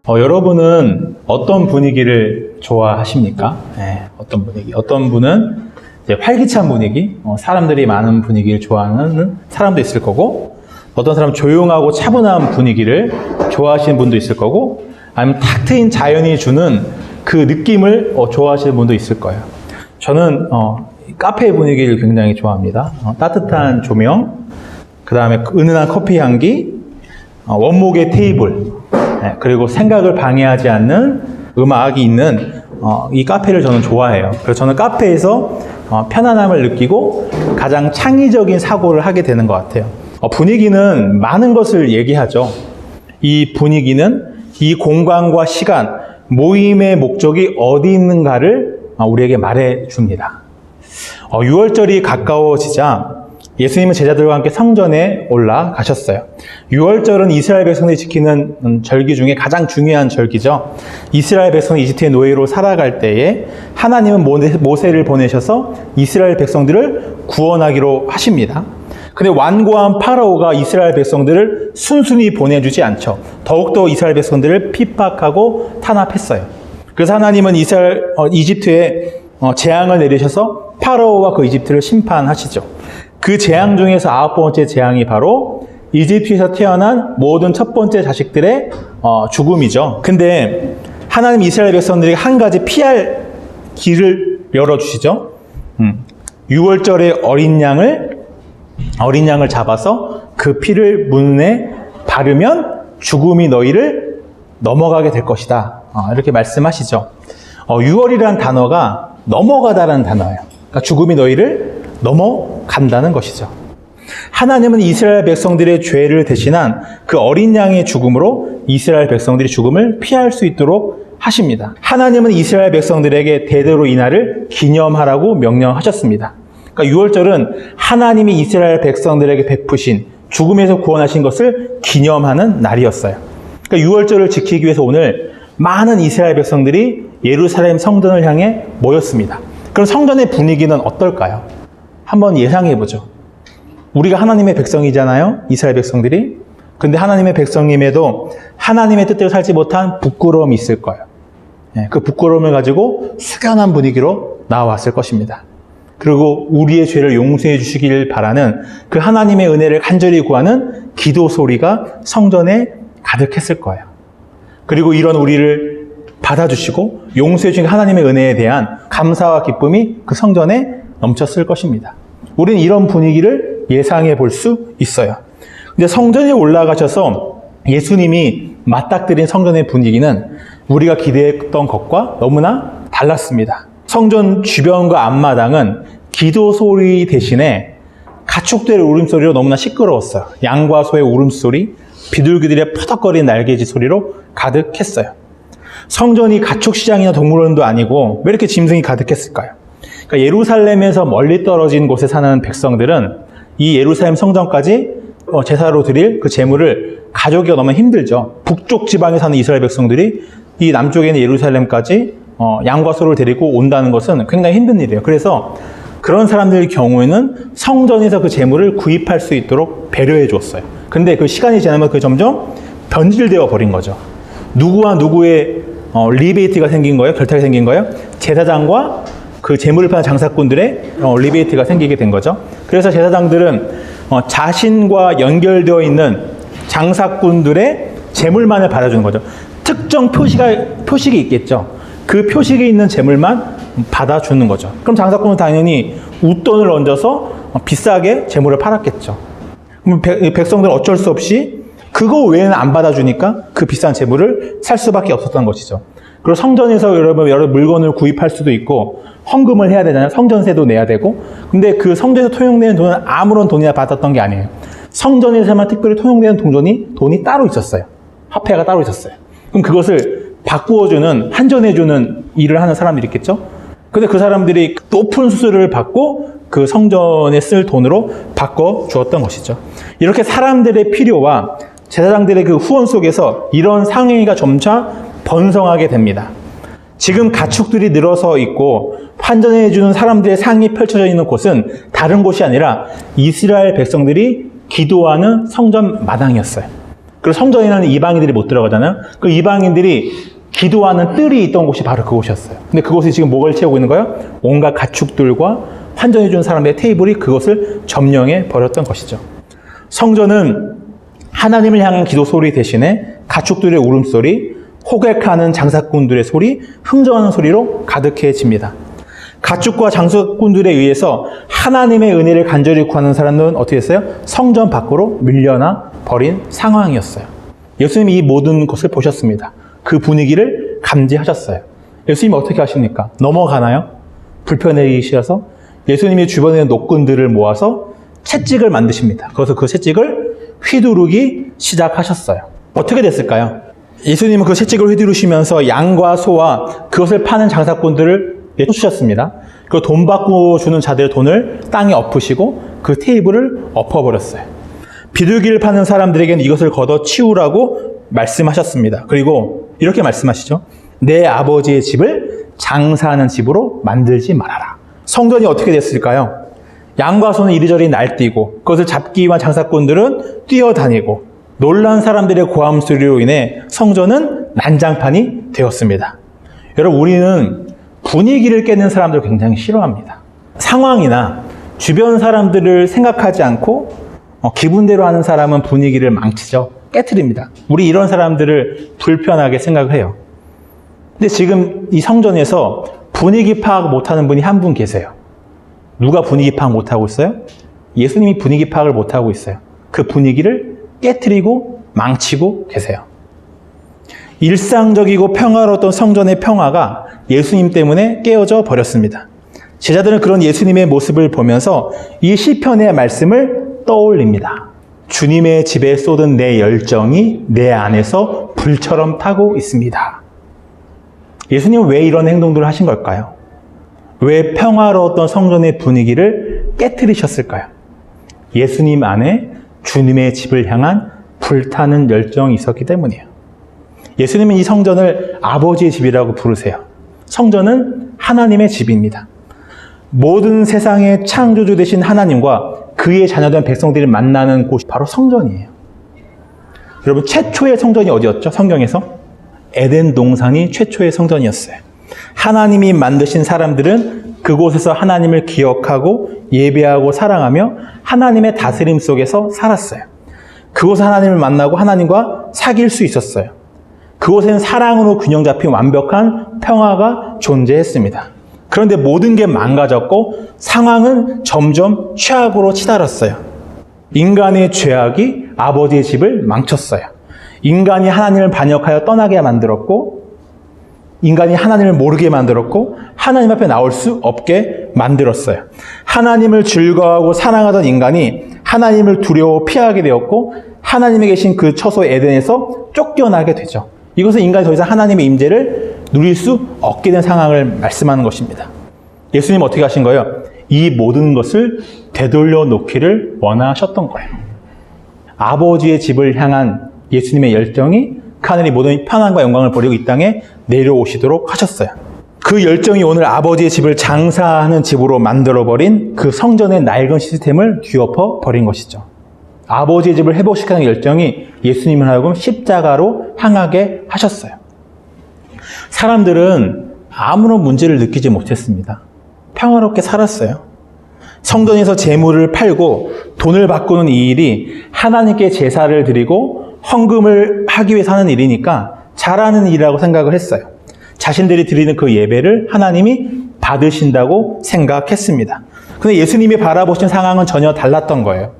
여러분은 어떤 분위기를 좋아하십니까? 네, 어떤 분위기? 어떤 분은 이제 활기찬 분위기, 사람들이 많은 분위기를 좋아하는 사람도 있을 거고, 어떤 사람은 조용하고 차분한 분위기를 좋아하시는 분도 있을 거고, 아니면 탁 트인 자연이 주는 그 느낌을 좋아하시는 분도 있을 거예요. 저는 카페 분위기를 굉장히 좋아합니다. 따뜻한 조명, 그 다음에 은은한 커피 향기, 원목의 테이블, 그리고 생각을 방해하지 않는 음악이 있는 이 카페를 저는 좋아해요. 그래서 저는 카페에서 편안함을 느끼고 가장 창의적인 사고를 하게 되는 것 같아요. 분위기는 많은 것을 얘기하죠. 이 분위기는 이 공간과 시간, 모임의 목적이 어디 있는가를 우리에게 말해줍니다. 6월절이 가까워지자 예수님은 제자들과 함께 성전에 올라가셨어요. 6월절은 이스라엘 백성들이 지키는 절기 중에 가장 중요한 절기죠. 이스라엘 백성이 이집트의 노예로 살아갈 때에 하나님은 모세를 보내셔서 이스라엘 백성들을 구원하기로 하십니다. 근데 완고한 파라오가 이스라엘 백성들을 순순히 보내주지 않죠. 더욱더 이스라엘 백성들을 핍박하고 탄압했어요. 그래서 하나님은 이집트에 재앙을 내리셔서 파라오와 그 이집트를 심판하시죠. 그 재앙 중에서 9번째 재앙이 바로 이집트에서 태어난 모든 첫 번째 자식들의 죽음이죠. 근데 하나님 이스라엘 백성들에게 한 가지 피할 길을 열어주시죠. 6월절에 어린 양을 잡아서 그 피를 문에 바르면 죽음이 너희를 넘어가게 될 것이다. 이렇게 말씀하시죠. 6월이라는 단어가 넘어가다라는 단어예요. 그러니까 죽음이 너희를 넘어간다는 것이죠. 하나님은 이스라엘 백성들의 죄를 대신한 그 어린 양의 죽음으로 이스라엘 백성들이 죽음을 피할 수 있도록 하십니다. 하나님은 이스라엘 백성들에게 대대로 이 날을 기념하라고 명령하셨습니다. 그러니까 6월절은 하나님이 이스라엘 백성들에게 베푸신 죽음에서 구원하신 것을 기념하는 날이었어요. 그러니까 6월절을 지키기 위해서 오늘 많은 이스라엘 백성들이 예루살렘 성전을 향해 모였습니다. 그럼 성전의 분위기는 어떨까요? 한번 예상해보죠. 우리가 하나님의 백성이잖아요. 이스라엘 백성들이. 근데 하나님의 백성임에도 하나님의 뜻대로 살지 못한 부끄러움이 있을 거예요. 그 부끄러움을 가지고 숙연한 분위기로 나와왔을 것입니다. 그리고 우리의 죄를 용서해 주시길 바라는 그 하나님의 은혜를 간절히 구하는 기도 소리가 성전에 가득했을 거예요. 그리고 이런 우리를 받아주시고 용서해 주신 하나님의 은혜에 대한 감사와 기쁨이 그 성전에 넘쳤을 것입니다. 우리는 이런 분위기를 예상해 볼 수 있어요. 근데 성전에 올라가셔서 예수님이 맞닥뜨린 성전의 분위기는 우리가 기대했던 것과 너무나 달랐습니다. 성전 주변과 앞마당은 기도 소리 대신에 가축들의 울음소리로 너무나 시끄러웠어요. 양과 소의 울음소리, 비둘기들의 퍼덕거리는 날개짓 소리로 가득했어요. 성전이 가축시장이나 동물원도 아니고 왜 이렇게 짐승이 가득했을까요? 그러니까 예루살렘에서 멀리 떨어진 곳에 사는 백성들은 이 예루살렘 성전까지 제사로 드릴 그 제물을 가져오기가 너무 힘들죠. 북쪽 지방에 사는 이스라엘 백성들이 이 남쪽에 있는 예루살렘까지 양과 소를 데리고 온다는 것은 굉장히 힘든 일이에요. 그래서 그런 사람들의 경우에는 성전에서 그 제물을 구입할 수 있도록 배려해 줬어요. 근데 그 시간이 지나면 그게 점점 변질되어 버린 거죠. 누구와 누구의 리베이트가 생긴 거예요? 결탁이 생긴 거예요? 제사장과 그 제물을 파는 장사꾼들의 리베이트가 생기게 된 거죠. 그래서 제사장들은 자신과 연결되어 있는 장사꾼들의 제물만을 받아주는 거죠. 특정 표식이 있겠죠. 그 표식이 있는 제물만 받아주는 거죠. 그럼 장사꾼은 당연히 웃돈을 얹어서 비싸게 제물을 팔았겠죠. 그럼 백성들은 어쩔 수 없이 그거 외에는 안 받아주니까 그 비싼 제물을 살 수밖에 없었던 것이죠. 그리고 성전에서 여러 물건을 구입할 수도 있고 헌금을 해야 되잖아요. 성전세도 내야 되고. 근데 그 성전에서 통용되는 돈은 아무런 돈이나 받았던 게 아니에요. 성전에서만 특별히 통용되는 돈이 따로 있었어요. 화폐가 따로 있었어요. 그럼 그것을 바꾸어주는, 환전해주는 일을 하는 사람들이 있겠죠? 근데 그 사람들이 높은 수수료를 받고 그 성전에 쓸 돈으로 바꿔주었던 것이죠. 이렇게 사람들의 필요와 제사장들의 그 후원 속에서 이런 상행위가 점차 번성하게 됩니다. 지금 가축들이 늘어서 있고 환전해주는 사람들의 상이 펼쳐져 있는 곳은 다른 곳이 아니라 이스라엘 백성들이 기도하는 성전 마당이었어요. 그리고 성전에는 이방인들이 못 들어가잖아요. 그 이방인들이 기도하는 뜰이 있던 곳이 바로 그곳이었어요. 근데 그곳에 지금 뭐를 채우고 있는 거예요? 온갖 가축들과 환전해준 사람들의 테이블이 그것을 점령해 버렸던 것이죠. 성전은 하나님을 향한 기도 소리 대신에 가축들의 울음소리, 호객하는 장사꾼들의 소리, 흥정하는 소리로 가득해집니다. 가축과 장사꾼들에 의해서 하나님의 은혜를 간절히 구하는 사람들은 어떻게 했어요? 성전 밖으로 밀려나 버린 상황이었어요. 예수님이 이 모든 것을 보셨습니다. 그 분위기를 감지하셨어요. 예수님이 어떻게 하십니까? 넘어가나요? 불편해지셔서 예수님이 주변에 있는 노끈들을 모아서 채찍을 만드십니다. 그래서 그 채찍을 휘두르기 시작하셨어요. 어떻게 됐을까요? 예수님은 그 채찍을 휘두르시면서 양과 소와 그것을 파는 장사꾼들을 쫓으셨습니다. 그 돈 받고 주는 자들의 돈을 땅에 엎으시고 그 테이블을 엎어버렸어요. 비둘기를 파는 사람들에게는 이것을 걷어 치우라고 말씀하셨습니다. 그리고 이렇게 말씀하시죠. 내 아버지의 집을 장사하는 집으로 만들지 말아라. 성전이 어떻게 됐을까요? 양과 소는 이리저리 날뛰고 그것을 잡기 위한 장사꾼들은 뛰어다니고 놀란 사람들의 고함 소리로 인해 성전은 난장판이 되었습니다. 여러분, 우리는 분위기를 깨는 사람들을 굉장히 싫어합니다. 상황이나 주변 사람들을 생각하지 않고 기분대로 하는 사람은 분위기를 망치죠. 깨트립니다. 우리 이런 사람들을 불편하게 생각을 해요. 근데 지금 이 성전에서 분위기 파악 못하는 분이 한 분 계세요. 누가 분위기 파악 못하고 있어요? 예수님이 분위기 파악을 못하고 있어요. 그 분위기를 깨트리고 망치고 계세요. 일상적이고 평화로웠던 성전의 평화가 예수님 때문에 깨어져 버렸습니다. 제자들은 그런 예수님의 모습을 보면서 이 시편의 말씀을 떠올립니다. 주님의 집에 쏟은 내 열정이 내 안에서 불처럼 타고 있습니다. 예수님은 왜 이런 행동들을 하신 걸까요? 왜 평화로웠던 성전의 분위기를 깨트리셨을까요? 예수님 안에 주님의 집을 향한 불타는 열정이 있었기 때문이에요. 예수님은 이 성전을 아버지의 집이라고 부르세요. 성전은 하나님의 집입니다. 모든 세상의 창조주 되신 하나님과 그의 자녀된 백성들이 만나는 곳이 바로 성전이에요. 여러분, 최초의 성전이 어디였죠? 성경에서? 에덴 동산이 최초의 성전이었어요. 하나님이 만드신 사람들은 그곳에서 하나님을 기억하고 예배하고 사랑하며 하나님의 다스림 속에서 살았어요. 그곳에서 하나님을 만나고 하나님과 사귈 수 있었어요. 그곳에는 사랑으로 균형 잡힌 완벽한 평화가 존재했습니다. 그런데 모든 게 망가졌고 상황은 점점 최악으로 치달았어요. 인간의 죄악이 아버지의 집을 망쳤어요. 인간이 하나님을 반역하여 떠나게 만들었고, 인간이 하나님을 모르게 만들었고, 하나님 앞에 나올 수 없게 만들었어요. 하나님을 즐거워하고 사랑하던 인간이 하나님을 두려워 피하게 되었고, 하나님이 계신 그 처소 에덴에서 쫓겨나게 되죠. 이것은 인간이 더 이상 하나님의 임재를 누릴 수 없게 된 상황을 말씀하는 것입니다. 예수님 어떻게 하신 거예요? 이 모든 것을 되돌려 놓기를 원하셨던 거예요. 아버지의 집을 향한 예수님의 열정이 그 하늘이 모든 편안과 영광을 버리고 이 땅에 내려오시도록 하셨어요. 그 열정이 오늘 아버지의 집을 장사하는 집으로 만들어버린 그 성전의 낡은 시스템을 뒤엎어 버린 것이죠. 아버지의 집을 회복시키는 열정이 예수님을 하여금 십자가로 향하게 하셨어요. 사람들은 아무런 문제를 느끼지 못했습니다. 평화롭게 살았어요. 성전에서 재물을 팔고 돈을 바꾸는 이 일이 하나님께 제사를 드리고 헌금을 하기 위해서 하는 일이니까 잘하는 일이라고 생각을 했어요. 자신들이 드리는 그 예배를 하나님이 받으신다고 생각했습니다. 근데 예수님이 바라보신 상황은 전혀 달랐던 거예요.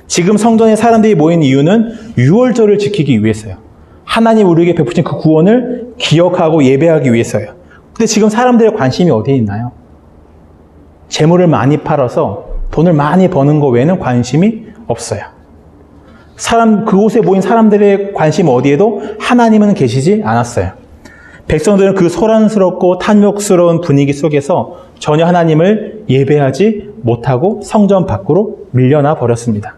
지금 성전에 사람들이 모인 이유는 유월절을 지키기 위해서요. 하나님 우리에게 베푸신 그 구원을 기억하고 예배하기 위해서요. 근데 지금 사람들의 관심이 어디에 있나요? 재물을 많이 팔아서 돈을 많이 버는 거 외에는 관심이 없어요. 그곳에 모인 사람들의 관심 어디에도 하나님은 계시지 않았어요. 백성들은 그 소란스럽고 탐욕스러운 분위기 속에서 전혀 하나님을 예배하지 못하고 성전 밖으로 밀려나 버렸습니다.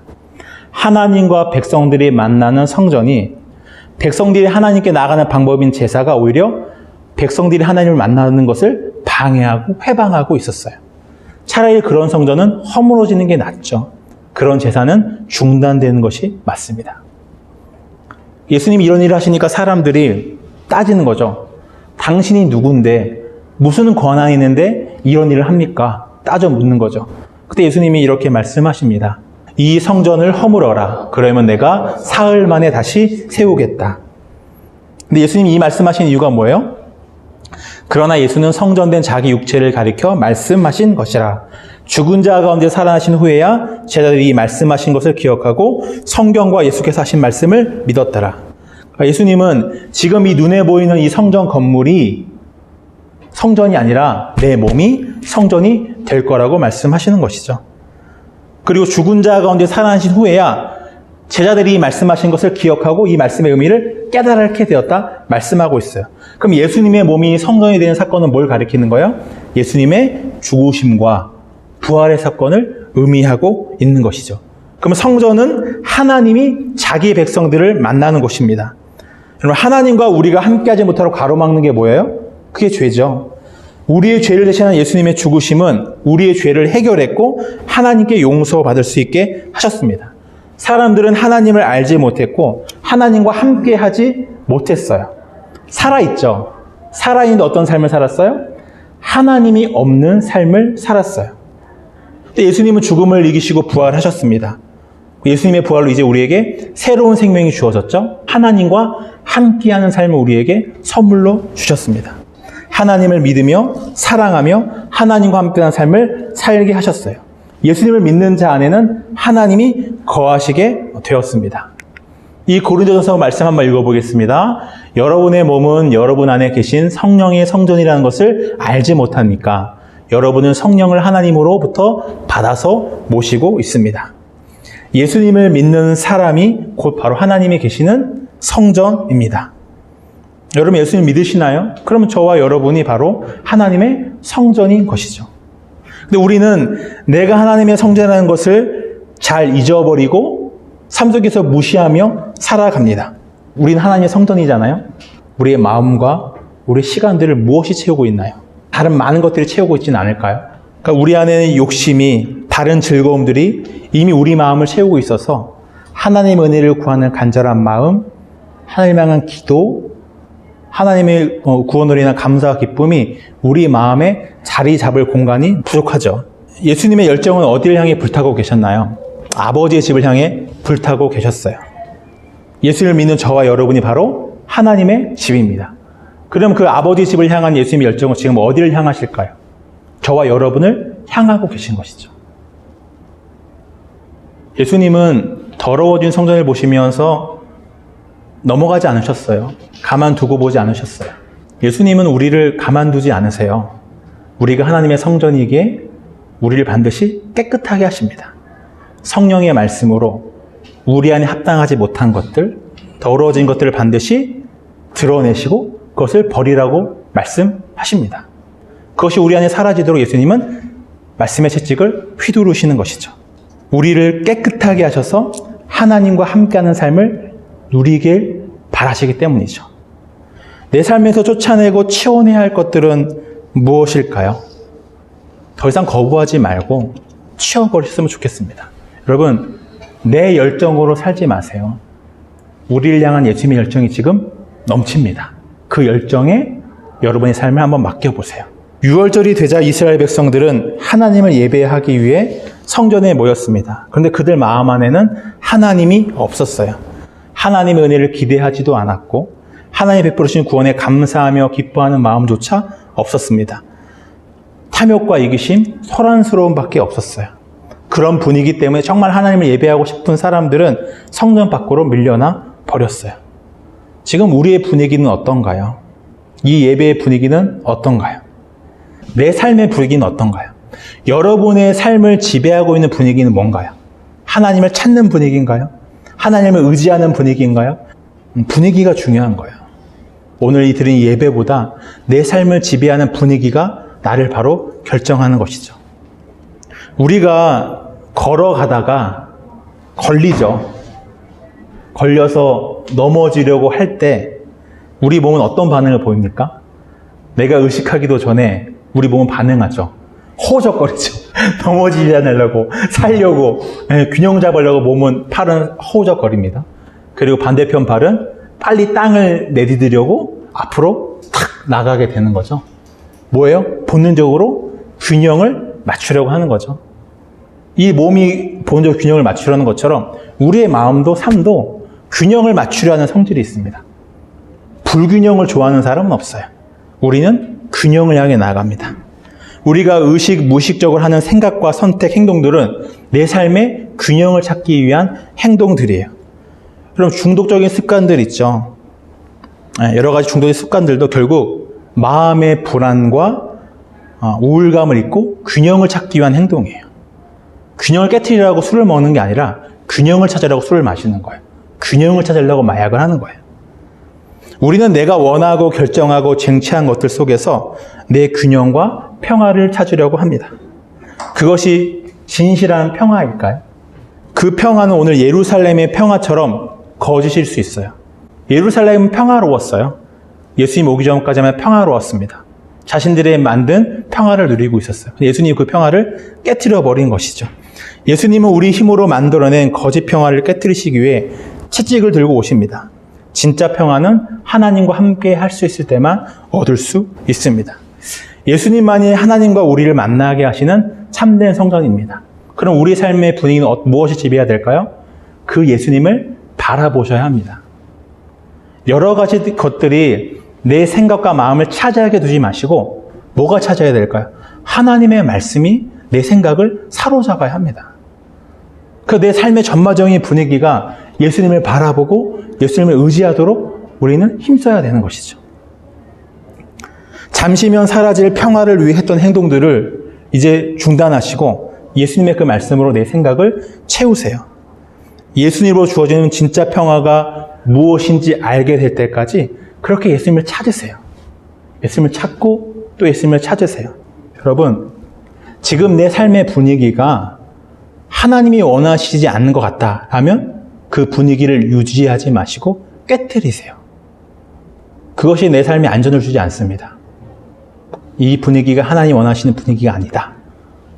하나님과 백성들이 만나는 성전이 백성들이 하나님께 나아가는 방법인 제사가 오히려 백성들이 하나님을 만나는 것을 방해하고 회방하고 있었어요. 차라리 그런 성전은 허물어지는 게 낫죠. 그런 제사는 중단되는 것이 맞습니다. 예수님이 이런 일을 하시니까 사람들이 따지는 거죠. 당신이 누군데 무슨 권한이 있는데 이런 일을 합니까? 따져 묻는 거죠. 그때 예수님이 이렇게 말씀하십니다. 이 성전을 허물어라. 그러면 내가 사흘 만에 다시 세우겠다. 근데 예수님이 이 말씀하신 이유가 뭐예요? 그러나 예수는 성전된 자기 육체를 가리켜 말씀하신 것이라. 죽은 자 가운데 살아나신 후에야 제자들이 이 말씀하신 것을 기억하고 성경과 예수께서 하신 말씀을 믿었더라. 그러니까 예수님은 지금 이 눈에 보이는 이 성전 건물이 성전이 아니라 내 몸이 성전이 될 거라고 말씀하시는 것이죠. 그리고 죽은 자 가운데 살아나신 후에야 제자들이 말씀하신 것을 기억하고 이 말씀의 의미를 깨달게 되었다 말씀하고 있어요. 그럼 예수님의 몸이 성전이 되는 사건은 뭘 가리키는 거예요? 예수님의 죽으심과 부활의 사건을 의미하고 있는 것이죠. 그럼 성전은 하나님이 자기 백성들을 만나는 곳입니다. 여러분, 하나님과 우리가 함께하지 못하도록 가로막는 게 뭐예요? 그게 죄죠. 우리의 죄를 대신한 예수님의 죽으심은 우리의 죄를 해결했고 하나님께 용서받을 수 있게 하셨습니다. 사람들은 하나님을 알지 못했고 하나님과 함께하지 못했어요. 살아있죠. 살아있는데 어떤 삶을 살았어요? 하나님이 없는 삶을 살았어요. 근데 예수님은 죽음을 이기시고 부활하셨습니다. 예수님의 부활로 이제 우리에게 새로운 생명이 주어졌죠. 하나님과 함께하는 삶을 우리에게 선물로 주셨습니다. 하나님을 믿으며 사랑하며 하나님과 함께하는 삶을 살게 하셨어요. 예수님을 믿는 자 안에는 하나님이 거하시게 되었습니다. 이 고린도전서 말씀 한번 읽어보겠습니다. 여러분의 몸은 여러분 안에 계신 성령의 성전이라는 것을 알지 못합니까? 여러분은 성령을 하나님으로부터 받아서 모시고 있습니다. 예수님을 믿는 사람이 곧 바로 하나님이 계시는 성전입니다. 여러분 예수님 믿으시나요? 그러면 저와 여러분이 바로 하나님의 성전인 것이죠. 근데 우리는 내가 하나님의 성전이라는 것을 잘 잊어버리고 삶 속에서 무시하며 살아갑니다. 우리는 하나님의 성전이잖아요. 우리의 마음과 우리의 시간들을 무엇이 채우고 있나요? 다른 많은 것들이 채우고 있지는 않을까요? 그러니까 우리 안에 욕심이, 다른 즐거움들이 이미 우리 마음을 채우고 있어서 하나님의 은혜를 구하는 간절한 마음, 하나님 향한 기도, 하나님의 구원으로 인한 감사와 기쁨이 우리 마음에 자리 잡을 공간이 부족하죠. 예수님의 열정은 어디를 향해 불타고 계셨나요? 아버지의 집을 향해 불타고 계셨어요. 예수를 믿는 저와 여러분이 바로 하나님의 집입니다. 그럼 그 아버지의 집을 향한 예수님의 열정은 지금 어디를 향하실까요? 저와 여러분을 향하고 계신 것이죠. 예수님은 더러워진 성전을 보시면서 넘어가지 않으셨어요. 가만두고 보지 않으셨어요. 예수님은 우리를 가만두지 않으세요. 우리가 하나님의 성전이기에 우리를 반드시 깨끗하게 하십니다. 성령의 말씀으로 우리 안에 합당하지 못한 것들, 더러워진 것들을 반드시 드러내시고 그것을 버리라고 말씀하십니다. 그것이 우리 안에 사라지도록 예수님은 말씀의 채찍을 휘두르시는 것이죠. 우리를 깨끗하게 하셔서 하나님과 함께하는 삶을 누리길 바라시기 때문이죠. 내 삶에서 쫓아내고 치워내야 할 것들은 무엇일까요? 더 이상 거부하지 말고 치워버렸으면 좋겠습니다. 여러분, 내 열정으로 살지 마세요. 우리를 향한 예수님의 열정이 지금 넘칩니다. 그 열정에 여러분의 삶을 한번 맡겨보세요. 6월절이 되자 이스라엘 백성들은 하나님을 예배하기 위해 성전에 모였습니다. 그런데 그들 마음 안에는 하나님이 없었어요. 하나님의 은혜를 기대하지도 않았고 하나님 베풀으신 구원에 감사하며 기뻐하는 마음조차 없었습니다. 탐욕과 이기심, 소란스러움밖에 없었어요. 그런 분위기 때문에 정말 하나님을 예배하고 싶은 사람들은 성전 밖으로 밀려나 버렸어요. 지금 우리의 분위기는 어떤가요? 이 예배의 분위기는 어떤가요? 내 삶의 분위기는 어떤가요? 여러분의 삶을 지배하고 있는 분위기는 뭔가요? 하나님을 찾는 분위기인가요? 하나님을 의지하는 분위기인가요? 분위기가 중요한 거예요. 오늘 이 드린 예배보다 내 삶을 지배하는 분위기가 나를 바로 결정하는 것이죠. 우리가 걸어가다가 걸리죠. 걸려서 넘어지려고 할 때 우리 몸은 어떤 반응을 보입니까? 내가 의식하기도 전에 우리 몸은 반응하죠. 허우적거리죠. 넘어지지 않으려고, 살려고, 균형 잡으려고 몸은, 팔은 허우적거립니다. 그리고 반대편 발은 빨리 땅을 내디디려고 앞으로 탁 나가게 되는 거죠. 뭐예요? 본능적으로 균형을 맞추려고 하는 거죠. 이 몸이 본능적으로 균형을 맞추려는 것처럼 우리의 마음도 삶도 균형을 맞추려 하는 성질이 있습니다. 불균형을 좋아하는 사람은 없어요. 우리는 균형을 향해 나아갑니다. 우리가 의식, 무의식적으로 하는 생각과 선택, 행동들은 내 삶의 균형을 찾기 위한 행동들이에요. 그럼 중독적인 습관들 있죠. 여러 가지 중독적인 습관들도 결국 마음의 불안과 우울감을 잊고 균형을 찾기 위한 행동이에요. 균형을 깨트리려고 술을 먹는 게 아니라 균형을 찾으려고 술을 마시는 거예요. 균형을 찾으려고 마약을 하는 거예요. 우리는 내가 원하고 결정하고 쟁취한 것들 속에서 내 균형과 평화를 찾으려고 합니다. 그것이 진실한 평화일까요? 그 평화는 오늘 예루살렘의 평화처럼 거짓일 수 있어요. 예루살렘은 평화로웠어요. 예수님 오기 전까지만 평화로웠습니다. 자신들의 만든 평화를 누리고 있었어요. 예수님이 그 평화를 깨트려 버린 것이죠. 예수님은 우리 힘으로 만들어낸 거짓 평화를 깨트리시기 위해 채찍을 들고 오십니다. 진짜 평화는 하나님과 함께 할 수 있을 때만 얻을 수 있습니다. 예수님만이 하나님과 우리를 만나게 하시는 참된 성전입니다. 그럼 우리 삶의 분위기는 무엇이 지배해야 될까요? 그 예수님을 바라보셔야 합니다. 여러 가지 것들이 내 생각과 마음을 차지하게 두지 마시고 뭐가 차지해야 될까요? 하나님의 말씀이 내 생각을 사로잡아야 합니다. 그 내 삶의 전반적인 분위기가 예수님을 바라보고 예수님을 의지하도록 우리는 힘써야 되는 것이죠. 잠시면 사라질 평화를 위해 했던 행동들을 이제 중단하시고 예수님의 그 말씀으로 내 생각을 채우세요. 예수님으로 주어지는 진짜 평화가 무엇인지 알게 될 때까지 그렇게 예수님을 찾으세요. 예수님을 찾고 또 예수님을 찾으세요. 여러분, 지금 내 삶의 분위기가 하나님이 원하시지 않는 것 같다 하면 그 분위기를 유지하지 마시고 깨트리세요. 그것이 내 삶에 안전을 주지 않습니다. 이 분위기가 하나님이 원하시는 분위기가 아니다.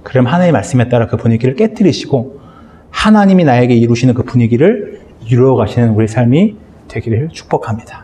그럼 하나님의 말씀에 따라 그 분위기를 깨트리시고 하나님이 나에게 이루시는 그 분위기를 이루어 가시는 우리 삶이 되기를 축복합니다.